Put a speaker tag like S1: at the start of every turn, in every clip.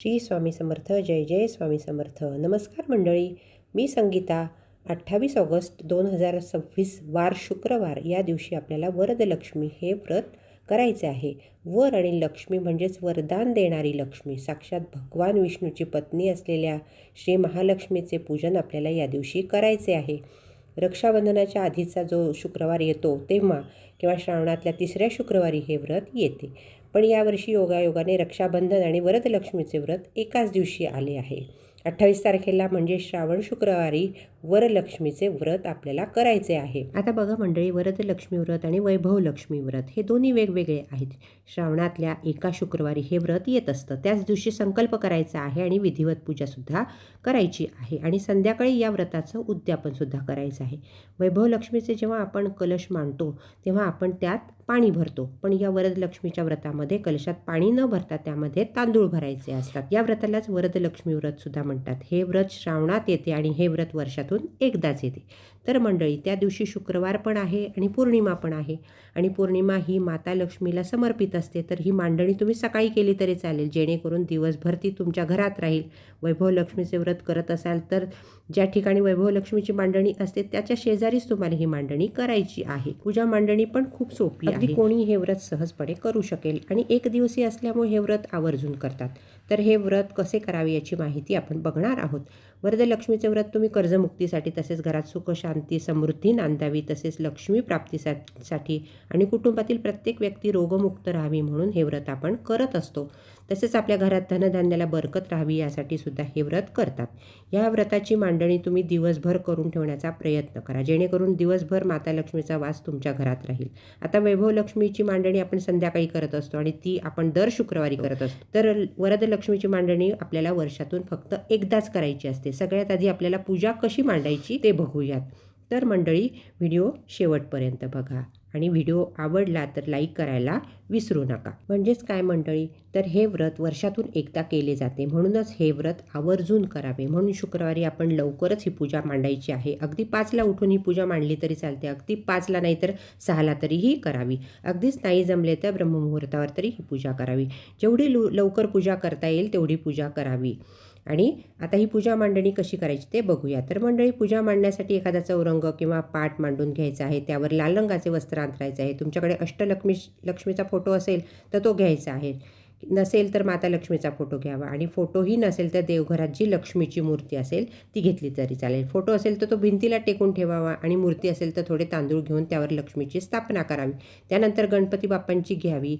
S1: श्री स्वामी समर्थ. जय जय स्वामी समर्थ. नमस्कार मंडळी, मी संगीता. 28 ऑगस्ट 2026 वार शुक्रवार या दिवशी आपल्याला वरदलक्ष्मी हे व्रत करायचे आहे. वर आणि लक्ष्मी म्हणजेच वरदान देणारी लक्ष्मी, साक्षात भगवान विष्णूची पत्नी असलेल्या श्री महालक्ष्मीचे पूजन आपल्याला या दिवशी करायचे आहे. रक्षाबंधनाच्या आधीचा जो शुक्रवार येतो तेव्हा किंवा श्रावणातल्या 3ऱ्या शुक्रवारी हे व्रत येते. पण यावर्षी योगायोगाने रक्षाबंधन आणि वरदलक्ष्मीचे व्रत एकाच दिवशी आले आहे. 28 तारखेला म्हणजे श्रावण शुक्रवारी वरलक्ष्मीचे व्रत आपल्याला करायचे आहे. आता बघा मंडळी, वरदलक्ष्मी व्रत आणि वैभवलक्ष्मी व्रत हे दोन्ही वेगवेगळे आहेत. श्रावणातल्या एका शुक्रवारी हे व्रत येत असतं. त्याच दिवशी संकल्प करायचा आहे आणि विधिवत पूजासुद्धा करायची आहे आणि संध्याकाळी या व्रताचं उद्यापनसुद्धा करायचं आहे. वैभवलक्ष्मीचे जेव्हा आपण कलश मांडतो तेव्हा आपण त्यात पाणी भरतो, पण या वरदलक्ष्मीच्या व्रतामध्ये कलशात पाणी न भरता त्यामध्ये तांदूळ भरायचे असतात. या व्रतालाच वरदलक्ष्मी व्रत सुद्धा म्हणतात. हे व्रत श्रावणात येते आणि हे व्रत वर्षातून एकदाच येते. तर मंडळी, त्या दिवशी शुक्रवार पण आहे आणि पौर्णिमा पण आहे आणि पौर्णिमा ही माता लक्ष्मीला समर्पित असते. तर ही मांडणी तुम्ही सकाळी केली तरी चालेल, जेणेकरून दिवसभर ती तुमच्या घरात राहील. वैभवलक्ष्मीचे व्रत करत असाल तर ज्या ठिकाणी वैभवलक्ष्मीची मांडणी असते त्याच्या शेजारीच तुम्हाला ही मांडणी करायची आहे. पूजा मांडणी पण खूप सोपी आहे, अगदी कोणी हे व्रत सहजपणे करू शकेल आणि एक दिवसीय असल्यामुळे हे व्रत आवर्जून करतात. तर हे व्रत कसे करावे याची माहिती आपण बघणार आहोत. वरदलक्ष्मीचे व्रत तुम्ही कर्जमुक्तीसाठी, तसेच घरात सुख शांती समृद्धी नांदावी, तसेच लक्ष्मी प्राप्तीसाठी आणि कुटुंबातील प्रत्येक व्यक्ती रोगमुक्त राहावी म्हणून हे व्रत आपण करत असतो. तसेच आपल्या घरात धनधान्याला बरकत राहावी यासाठी सुद्धा हे व्रत करतात. या व्रताची मांडणी तुम्ही दिवसभर करून ठेवण्याचा प्रयत्न करा, जेणेकरून दिवसभर माता लक्ष्मीचा वास तुमच्या घरात राहील. आता वैभवलक्ष्मीची मांडणी आपण संध्याकाळी करत असतो आणि ती आपण दर शुक्रवारी करत असतो. तर वरदलक्ष्मीची मांडणी आपल्याला वर्षातून फक्त एकदाच करायची असते. सगळ्यात आधी आपल्याला पूजा कशी मांडायची ते बघूयात. तर मंडळी, व्हिडिओ शेवटपर्यंत बघा आणि व्हिडिओ आवडला तर लाईक करायला विसरू नका. म्हणजेच काय मंडळी, तर हे व्रत वर्षातून एकदा केले जाते, म्हणूनच हे व्रत आवर्जून करावे. म्हणून शुक्रवारी आपण लवकरच ही पूजा मांडायची आहे. अगदी 5ला उठून ही पूजा मांडली तरी चालते, अगदी 5ला नाही तर 6ला तरीही करावी. अगदीच नाही जमले तर ब्रह्ममुहूर्तावर तरी ही पूजा करावी. जेवढी लवकर पूजा करता येईल तेवढी पूजा करावी. आणि आता ही पूजा मांडणी कशी करायची ते बघूया. तर मंडळी, पूजा मांडण्यासाठी एखादा चौरंग किंवा पाट मांडून घ्यायचा आहे. त्यावर लाल रंगाचे वस्त्र अंथरायचे आहे. तुमच्याकडे लक्ष्मीचा फोटो असेल तर तो घ्यायचा आहे, नसेल तर माता लक्ष्मीचा फोटो घ्यावा आणि फोटोही नसेल तर देवघरात जी लक्ष्मीची मूर्ती असेल ती घेतली तरी चालेल. फोटो असेल तर तो भिंतीला टेकून ठेवावा आणि मूर्ती असेल तर थोडे तांदूळ घेऊन त्यावर लक्ष्मीची स्थापना करावी. त्यानंतर गणपती बाप्पांची घ्यावी,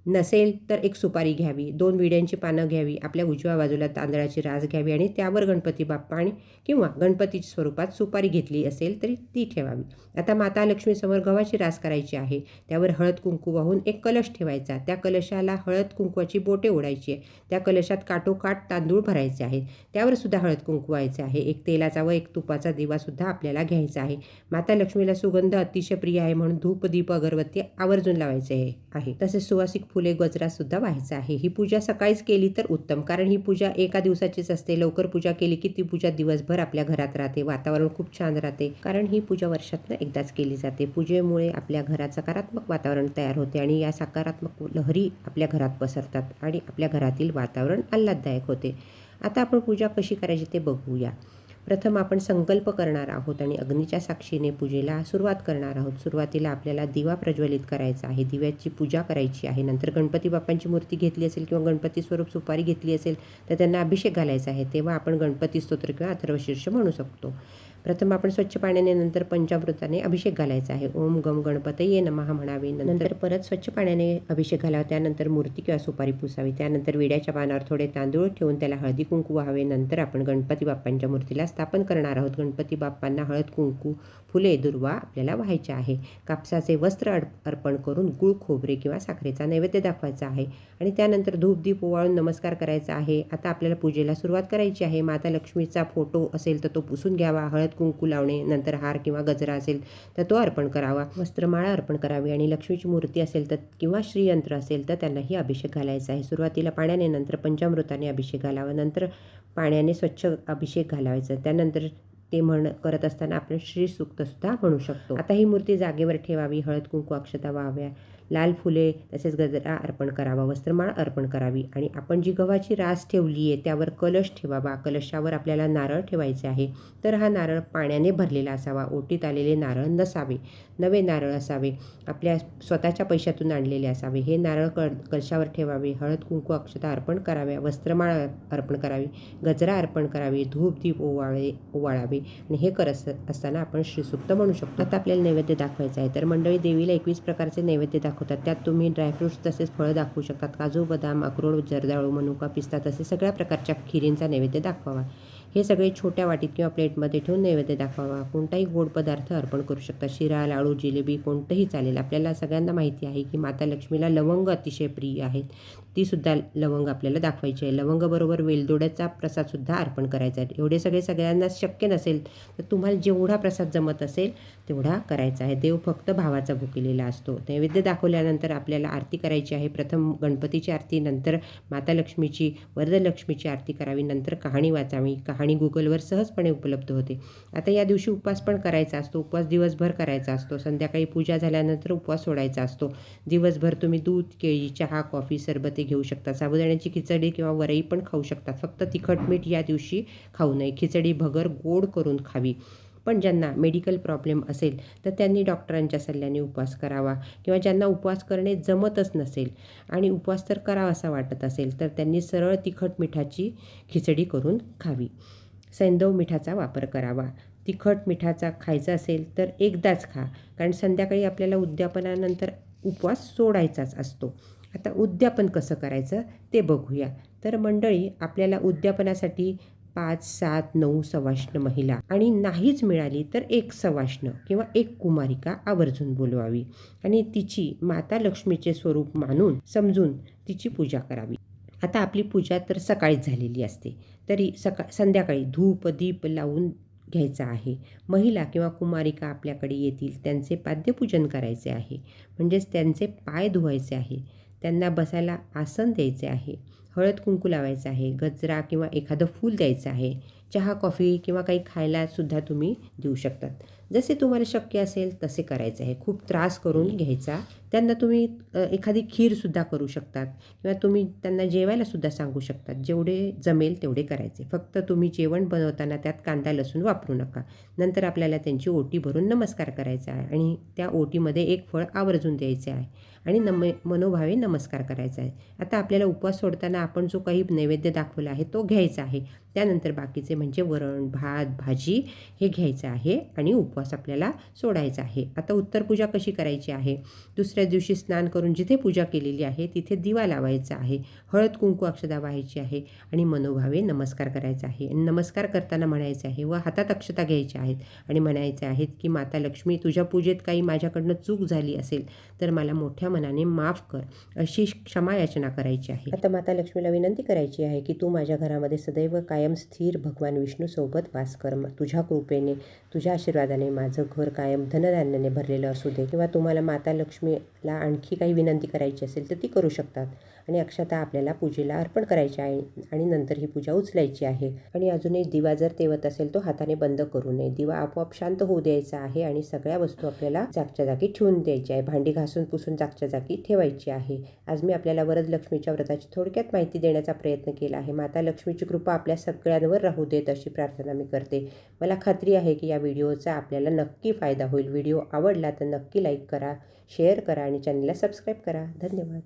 S1: नसेल तर एक सुपारी घ्यावी, 2 विड्यांची पानं घ्यावी, आपल्या उजव्या बाजूला तांदळाची रास घ्यावी आणि त्यावर गणपती बाप्पा आणि किंवा गणपतीच्या स्वरूपात सुपारी घेतली असेल तरी ती ठेवावी. आता माता लक्ष्मीसमोर गव्हाची रास करायची आहे. त्यावर हळद कुंकू वाहून एक कलश ठेवायचा. त्या कलशाला हळद कुंकवाची बोटे ओढायची आहे. त्या कलशात काठोकाठ तांदूळ भरायचे आहेत. त्यावर सुद्धा हळद कुंकू व्हायचे आहे. एक तेलाचा व एक तुपाचा दिवासुद्धा आपल्याला घ्यायचा आहे. माता लक्ष्मीला सुगंध अतिशय प्रिय आहे म्हणून धूप दीप अगरबत्ती आवर्जून लावायचे आहे. तसेच सुवासिक फुले गजरासुद्धा व्हायचा आहे. ही पूजा सकाळीच केली तर उत्तम, कारण ही पूजा एका दिवसाचीच असते. लवकर पूजा केली की ती पूजा दिवसभर आपल्या घरात राहते, वातावरण खूप छान राहते, कारण ही पूजा वर्षातनं एकदाच केली जाते. पूजेमुळे आपल्या घरात सकारात्मक वातावरण तयार होते आणि या सकारात्मक लहरी आपल्या घरात पसरतात आणि आपल्या घरातील वातावरण आल्हाददायक होते. आता आपण पूजा कशी करायची ते बघूया. प्रथम आपण संकल्प करणार आहोत आणि अग्नीच्या साक्षीने पूजेला सुरुवात करणार आहोत. सुरुवातीला आपल्याला दिवा प्रज्वलित करायचा आहे, दिव्याची पूजा करायची आहे. नंतर गणपती बाप्पांची मूर्ती घेतली असेल किंवा गणपती स्वरूप सुपारी घेतली असेल तर त्यांना अभिषेक घालायचा आहे. तेव्हा आपण गणपती स्तोत्र किंवा अथर्वशीर्ष म्हणू शकतो. प्रथम आपण स्वच्छ पाण्याने नंतर पंचामृताने अभिषेक घालायचा आहे. ओम गम गणपतये नमः म्हणावे. नंतर परत स्वच्छ पाण्याने अभिषेक घालावा. त्यानंतर मूर्ती किंवा सुपारी पुसावी. त्यानंतर विड्याच्या पानावर थोडे तांदूळ ठेवून त्याला हळदी कुंकू व्हावे. नंतर आपण गणपती बाप्पांच्या मूर्तीला स्थापन करणार आहोत. गणपती बाप्पांना हळद कुंकू फुले दुर्वा आपल्याला व्हायचे आहे. कापसाचे वस्त्र अर्पण करून गुळ खोबरे किंवा साखरेचा नैवेद्य दाखवायचा आहे आणि त्यानंतर धूप दीप ओवाळून नमस्कार करायचा आहे. आता आपल्याला पूजेला सुरुवात करायची आहे. माता लक्ष्मीचा फोटो असेल तर तो पुसून घ्यावा. हळद कुंकू लावणे, नंतर हार किंवा गजरा असेल तर तो अर्पण करावा. वस्त्रमाळा अर्पण करावी आणि लक्ष्मीची मूर्ती असेल तर किंवा श्रीयंत्र असेल तर त्यांनाही अभिषेक घालायचा आहे. सुरुवातीला पाण्याने, नंतर पंचामृताने अभिषेक घालावा. नंतर पाण्याने स्वच्छ अभिषेक घालावायचा. त्यानंतर ते करत असताना आपण श्री सूक्तसुद्धा म्हणू शकतो. आता ही मूर्ती जागेवर ठेवावी. हळद कुंकू अक्षता व्हाव्या. लाल फुले तसेच गजरा अर्पण करावा, वस्त्रमाळ अर्पण करावी आणि आपण जी गव्हाची रास ठेवली आहे त्यावर कलश ठेवावा. कलशावर आपल्याला नारळ ठेवायचे आहे. तर हा नारळ पाण्याने भरलेला असावा. ओटीत आलेले नारळ नसावे, नवे नारळ असावे, आपल्या स्वतःच्या पैशातून आणलेले असावे. हे नारळ कलशावर ठेवावे. हळद कुंकू अक्षता अर्पण कराव्या, वस्त्रमाळ अर्पण करावी, गजरा अर्पण करावी, धूप दीप ओवाळावे आणि हे करत असताना आपण श्रीसूक्त म्हणू शकतो. आता आपल्याला नैवेद्य दाखवायचं आहे. तर मंडळी देवीला 21 प्रकारचे नैवेद्य दाखवतात. त्यात तुम्ही ड्रायफ्रूट्स तसेच फळं दाखवू शकतात. काजू, बदाम, अक्रोड, जर्दाळू, मनुका, पिस्ता तसेच सगळ्या प्रकारच्या खिरींचा नैवेद्य दाखवावा. हे सगळे छोट्या वाटीत किंवा प्लेटमध्ये ठेवून नैवेद्य दाखवावा. कोणताही गोड पदार्थ अर्पण करू शकता. शिरा, लाडू, जिलेबी कोणतंही चालेल. आपल्याला सगळ्यांना माहिती आहे की माता लक्ष्मीला लवंग अतिशय प्रिय आहेत. तीसुद्धा लवंग आपल्याला दाखवायची आहे. लवंगाबरोबर वेलदोड्याचा प्रसादसुद्धा अर्पण करायचा आहे. एवढे सगळे सगळ्यांना शक्य नसेल तर तुम्हाला जेवढा प्रसाद जमत असेल तेवढा करायचा आहे. देव फक्त भावाचा भुकेलेला असतो. नैवेद्य दाखवल्यानंतर आपल्याला आरती करायची आहे. प्रथम गणपतीची आरती, नंतर माता लक्ष्मीची, वरदलक्ष्मीची आरती करावी, नंतर कहाणी वाचावी. कहाणी गुगलवर सहजपणे उपलब्ध होते. आता या दिवशी उपवास पण करायचा असतो. उपवास दिवसभर करायचा असतो. संध्याकाळी पूजा झाल्यानंतर उपवास सोडायचा असतो. दिवसभर तुम्ही दूध, केळी, चहा, कॉफी, सरबते घेऊ शकता. साबुदाण्याची खिचडी किंवा वरई पण खाऊ शकतात. फक्त तिखट मीठ या दिवशी खाऊ नये. खिचडी भगर गोड करून खावी. पण ज्यांना मेडिकल प्रॉब्लेम असेल तर त्यांनी डॉक्टरांच्या सल्ल्याने उपवास करावा, किंवा ज्यांना उपवास करणे जमतच नसेल आणि उपवास तर करावासा वाटत असेल तर त्यांनी सरळ तिखट मिठाची खिचडी करून खावी. सैंधव मिठाचा वापर करावा. तिखट मिठाचा खायचा असेल तर एकदाच खा, कारण संध्याकाळी आपल्याला उद्यापनानंतर उपवास सोडायचाच असतो. आता उद्यापन कसं करायचं ते बघूया. तर मंडळी, आपल्याला उद्यापनासाठी 5, 7, 9 सवाष्ण महिला आणि नाहीच मिळाली तर 1 सवाष्ण किंवा 1 कुमारिका आवर्जून बोलवावी आणि तिची माता लक्ष्मीचे स्वरूप मानून समजून तिची पूजा करावी. आता आपली पूजा तर सकाळीच झालेली असते, तरी संध्याकाळी धूप दीप लावून घ्यायचा आहे. महिला किंवा कुमारिका आपल्याकडे येतील, त्यांचे पाद्यपूजन करायचे आहे, म्हणजेच त्यांचे पाय धुवायचे आहे, त्यांना बसायला आसन द्यायचे आहे, हळद कुंकू लावायचं आहे, गजरा किंवा एखादं फूल द्यायचं आहे, चहा कॉफी किंवा काही खायलासुद्धा तुम्ही देऊ शकतात. जसे तुम्हाला शक्य असेल तसे करायचे आहे. खूप त्रास करून घ्यायचा. त्यांना तुम्ही एखादी खीरसुद्धा करू शकतात किंवा तुम्ही त्यांना जेवायलासुद्धा सांगू शकतात. जेवढे जमेल तेवढे करायचे. फक्त तुम्ही जेवण बनवताना त्यात कांदा लसूण वापरू नका. नंतर आपल्याला त्यांची ओटी भरून नमस्कार करायचा आहे आणि त्या ओटीमध्ये 1 फळ आवर्जून द्यायचे आहे आणि मनोभावे नमस्कार करायचा आहे. आता आपल्याला उपवास सोडताना आपण जो काही नैवेद्य दाखवला आहे तो घ्यायचा आहे. त्यानंतर बाकीचे म्हणजे वरण, भात, भाजी हे घ्यायचं आहे आणि उपवास आपल्याला सोडायचा आहे. आता उत्तरपूजा कशी करायची आहे? दुसऱ्या दिवशी स्नान करून जिथे पूजा केलेली आहे तिथे दिवा लावायचा आहे, हळद कुंकू अक्षता वाहायची आहे आणि मनोभावे नमस्कार करायचा आहे. नमस्कार करताना म्हणायचे आहे व हातात अक्षता घ्यायच्या आहेत आणि म्हणायचे आहेत की माता लक्ष्मी, तुझ्या पूजेत काही माझ्याकडनं चूक झाली असेल तर मला मोठ्या मनाने माफ कर, अशी क्षमा याचना करायची आहे. आता माता लक्ष्मीला विनंती करायची आहे की तू माझ्या घरामध्ये सदैव कायम स्थिर भगवान विष्णू सोबत वास कर. तुझ्या कृपेने, तुझ्या आशीर्वादाने माझं घर कायम धनधान्याने भरलेलं असू दे. किंवा तुम्हाला माता लक्ष्मीला आणखी काही विनंती करायची असेल तर ती करू शकतात. आणि अक्षता आपल्याला पूजेला अर्पण करायची आहे आणि नंतर ही पूजा उचलायची आहे. आणि अजूनही दिवा जर तेवत असेल तो हाताने बंद करू नये. दिवा आपोआप शांत होऊ द्यायचा आहे आणि सगळ्या वस्तू आपल्याला जागच्या जागी ठेवून द्यायची आहे. भांडी घासून पुसून जागच्या जागी ठेवायची आहे. आज मी आपल्याला वरदलक्ष्मीच्या व्रताची थोडक्यात माहिती देण्याचा प्रयत्न केला आहे. माता लक्ष्मीची कृपा आपल्या सगळ्यांवर राहू देत अशी प्रार्थना मी करते. मला खात्री आहे की या व्हिडिओचा आपल्याला नक्की फायदा होईल. व्हिडिओ आवडला तर नक्की लाईक करा, शेअर करा आणि चॅनलला सबस्क्राईब करा. धन्यवाद.